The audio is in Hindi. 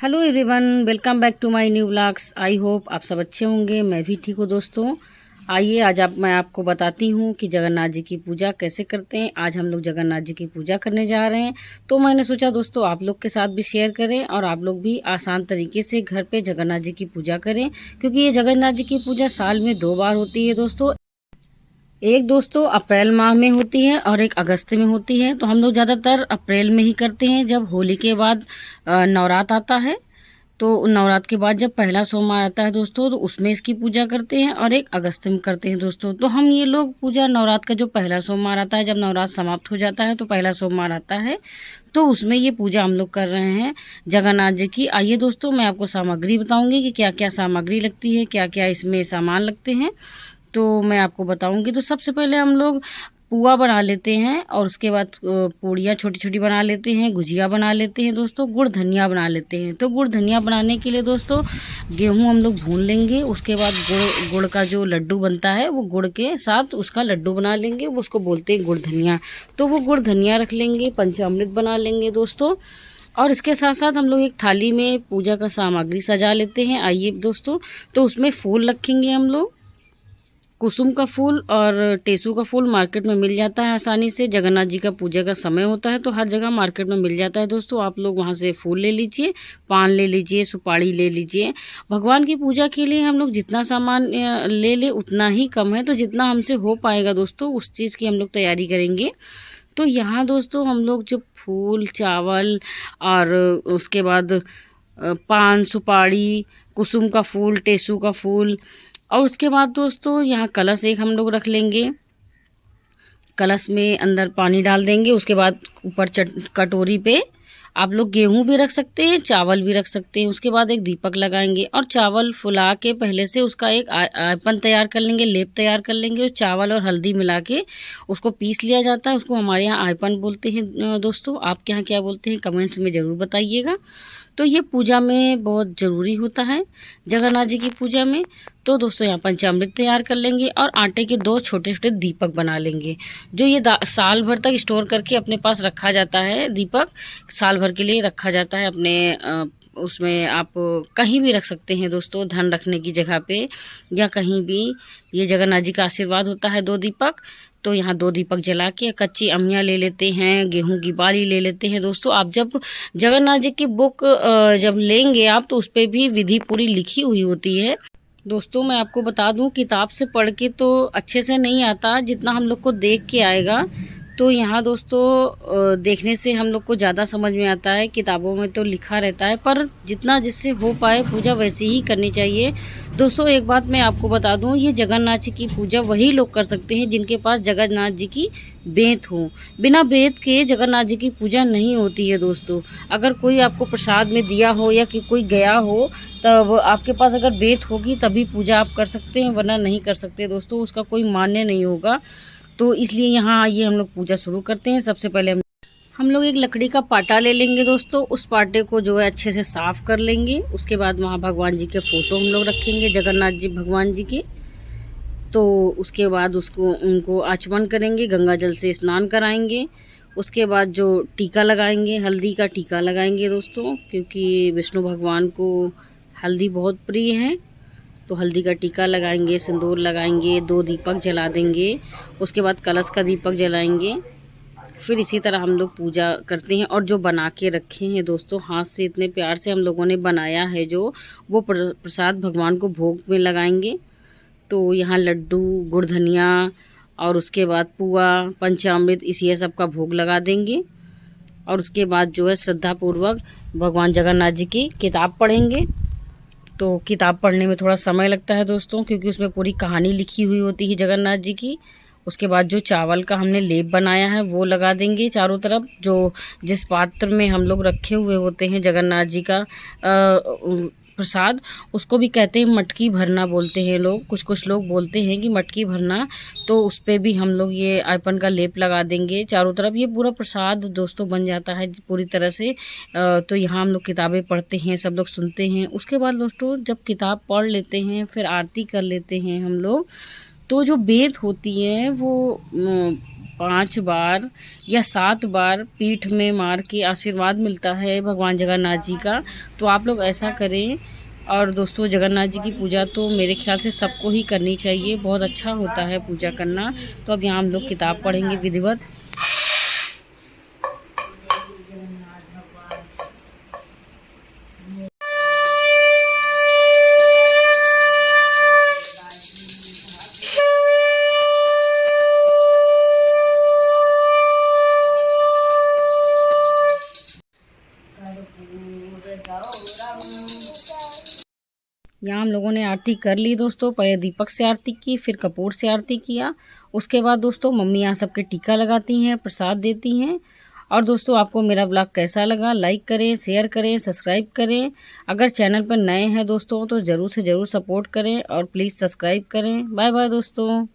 Hello everyone, welcome back to my new vlogs. I hope आप सब अच्छे होंगे। मैं भी ठीक हूँ दोस्तों। आइए आज मैं आपको बताती हूँ कि जगन्नाथ जी की पूजा कैसे करते हैं। आज हम लोग जगन्नाथ जी की पूजा करने जा रहे हैं, तो मैंने सोचा दोस्तों आप लोग के साथ भी शेयर करें और आप लोग भी आसान तरीके से घर पे जगन्नाथ जी की पूजा करें, क्योंकि ये जगन्नाथ जी की पूजा साल में 2 बार होती है दोस्तों। एक दोस्तों अप्रैल माह में होती है और एक अगस्त में होती है। तो हम लोग ज़्यादातर अप्रैल में ही करते हैं, जब होली के बाद नवरात्र आता है। तो नवरात्र के बाद जब पहला सोमवार आता है दोस्तों, तो उसमें इसकी पूजा करते हैं और एक अगस्त में करते हैं दोस्तों। तो हम ये लोग पूजा नवरात्र का जो पहला सोमवार आता है, जब नवरात्र समाप्त हो जाता है तो पहला सोमवार आता है, तो उसमें ये पूजा हम लोग कर रहे हैं जगन्नाथ जी की। आइए दोस्तों मैं आपको सामग्री बताऊंगी कि क्या क्या सामग्री लगती है, क्या क्या इसमें सामान लगते हैं, तो मैं आपको बताऊंगी। तो सबसे पहले हम लोग पुआ बना लेते हैं और उसके बाद पूड़ियाँ छोटी छोटी बना लेते हैं, गुजिया बना लेते हैं दोस्तों, गुड़ धनिया बना लेते हैं। तो गुड़ धनिया बनाने के लिए दोस्तों गेहूं हम लोग भून लेंगे, उसके बाद गुड़ का जो लड्डू बनता है वो गुड़ के साथ उसका लड्डू बना लेंगे, वो उसको बोलते हैं गुड़ धनिया। तो वो गुड़ धनिया रख लेंगे, पंचामृत बना लेंगे दोस्तों। और इसके साथ साथ हम लोग एक थाली में पूजा का सामग्री सजा लेते हैं। आइए दोस्तों, तो उसमें फूल रखेंगे हम लोग। कुसुम का फूल और टेसू का फूल मार्केट में मिल जाता है आसानी से। जगन्नाथ जी का पूजा का समय होता है तो हर जगह मार्केट में मिल जाता है दोस्तों। आप लोग वहाँ से फूल ले लीजिए, पान ले लीजिए, सुपारी ले लीजिए। भगवान की पूजा के लिए हम लोग जितना सामान ले ले उतना ही कम है, तो जितना हमसे हो पाएगा दोस्तों उस चीज़ की हम लोग तैयारी करेंगे। तो यहाँ दोस्तों हम लोग जो फूल, चावल और उसके बाद पान, सुपारी, कुसुम का फूल, टेसू का फूल, और उसके बाद दोस्तों यहाँ कलश एक हम लोग रख लेंगे। कलश में अंदर पानी डाल देंगे। उसके बाद ऊपर कटोरी पे आप लोग गेहूं भी रख सकते हैं, चावल भी रख सकते हैं। उसके बाद एक दीपक लगाएंगे और चावल फुला के पहले से उसका एक आयपन तैयार कर लेंगे, लेप तैयार कर लेंगे। और चावल और हल्दी मिला के उसको पीस लिया जाता है, उसको हमारे यहाँ आयपन बोलते हैं दोस्तों। आपके यहाँ क्या बोलते हैं कमेंट्स में ज़रूर बताइएगा। तो ये पूजा में बहुत ज़रूरी होता है, जगन्नाथ जी की पूजा में। तो दोस्तों यहाँ पंचामृत तैयार कर लेंगे और आटे के 2 छोटे छोटे दीपक बना लेंगे, जो ये साल भर तक स्टोर करके अपने पास रखा जाता है। दीपक साल भर के लिए रखा जाता है अपने उसमें आप कहीं भी रख सकते हैं दोस्तों, धन रखने की जगह पे या कहीं भी। ये जगन्नाथ जी का आशीर्वाद होता है 2 दीपक। तो यहाँ 2 दीपक जला के कच्ची अमियाँ ले लेते हैं, गेहूं की बाली ले लेते हैं दोस्तों। आप जब जगन्नाथ जी की बुक जब लेंगे आप, तो उस पर भी विधि पूरी लिखी हुई होती है दोस्तों। मैं आपको बता दूं, किताब से पढ़ के तो अच्छे से नहीं आता जितना हम लोग को देख के आएगा। तो यहाँ दोस्तों देखने से हम लोग को ज़्यादा समझ में आता है। किताबों में तो लिखा रहता है, पर जितना जिससे हो पाए पूजा वैसी ही करनी चाहिए दोस्तों। एक बात मैं आपको बता दूं, ये जगन्नाथ जी की पूजा वही लोग कर सकते हैं जिनके पास जगन्नाथ जी की बेंत हो। बिना बेंत के जगन्नाथ जी की पूजा नहीं होती है दोस्तों। अगर कोई आपको प्रसाद में दिया हो या कि कोई गया हो, तब आपके पास अगर बेंत होगी तभी पूजा आप कर सकते हैं, वरना नहीं कर सकते दोस्तों। उसका कोई मान्य नहीं होगा। तो इसलिए यहाँ आइए हम लोग पूजा शुरू करते हैं। सबसे पहले हम लोग एक लकड़ी का पाटा ले लेंगे दोस्तों। उस पाटे को जो है अच्छे से साफ कर लेंगे। उसके बाद वहाँ भगवान जी के फोटो हम लोग रखेंगे, जगन्नाथ जी भगवान जी के। तो उसके बाद उनको आचमन करेंगे, गंगा जल से स्नान कराएंगे। उसके बाद जो टीका लगाएंगे, हल्दी का टीका लगाएंगे दोस्तों, क्योंकि विष्णु भगवान को हल्दी बहुत प्रिय है। तो हल्दी का टीका लगाएंगे, सिंदूर लगाएंगे, 2 दीपक जला देंगे। उसके बाद कलश का दीपक जलाएंगे। फिर इसी तरह हम लोग पूजा करते हैं। और जो बना के रखे हैं दोस्तों, हाथ से इतने प्यार से हम लोगों ने बनाया है, जो वो प्रसाद भगवान को भोग में लगाएंगे। तो यहाँ लड्डू, गुड़ धनिया और उसके बाद पुआ, पंचामृत, इसी सब का भोग लगा देंगे। और उसके बाद जो है श्रद्धापूर्वक भगवान जगन्नाथ जी की किताब पढ़ेंगे। तो किताब पढ़ने में थोड़ा समय लगता है दोस्तों, क्योंकि उसमें पूरी कहानी लिखी हुई होती है जगन्नाथ जी की। उसके बाद जो चावल का हमने लेप बनाया है वो लगा देंगे चारों तरफ। जो जिस पात्र में हम लोग रखे हुए होते हैं जगन्नाथ जी का प्रसाद, उसको भी कहते हैं मटकी भरना बोलते हैं लोग। कुछ कुछ लोग बोलते हैं कि मटकी भरना। तो उस पर भी हम लोग ये आयपन का लेप लगा देंगे चारों तरफ। ये पूरा प्रसाद दोस्तों बन जाता है पूरी तरह से। तो यहाँ हम लोग किताबें पढ़ते हैं, सब लोग सुनते हैं। उसके बाद दोस्तों जब किताब पढ़ लेते हैं, फिर आरती कर लेते हैं हम लोग। तो जो बेंत होती है वो 5 बार या 7 बार पीठ में मार के आशीर्वाद मिलता है भगवान जगन्नाथ जी का। तो आप लोग ऐसा करें। और दोस्तों, जगन्नाथ जी की पूजा तो मेरे ख्याल से सबको ही करनी चाहिए, बहुत अच्छा होता है पूजा करना। तो अब यहाँ हम लोग किताब पढ़ेंगे विधिवत। यहाँ हम लोगों ने आरती कर ली दोस्तों। पहले दीपक से आरती की, फिर कपूर से आरती किया। उसके बाद दोस्तों मम्मी यहाँ सबके टीका लगाती हैं, प्रसाद देती हैं। और दोस्तों, आपको मेरा ब्लॉग कैसा लगा, लाइक करें, शेयर करें, सब्सक्राइब करें। अगर चैनल पर नए हैं दोस्तों तो ज़रूर से ज़रूर सपोर्ट करें और प्लीज़ सब्सक्राइब करें। बाय बाय दोस्तों।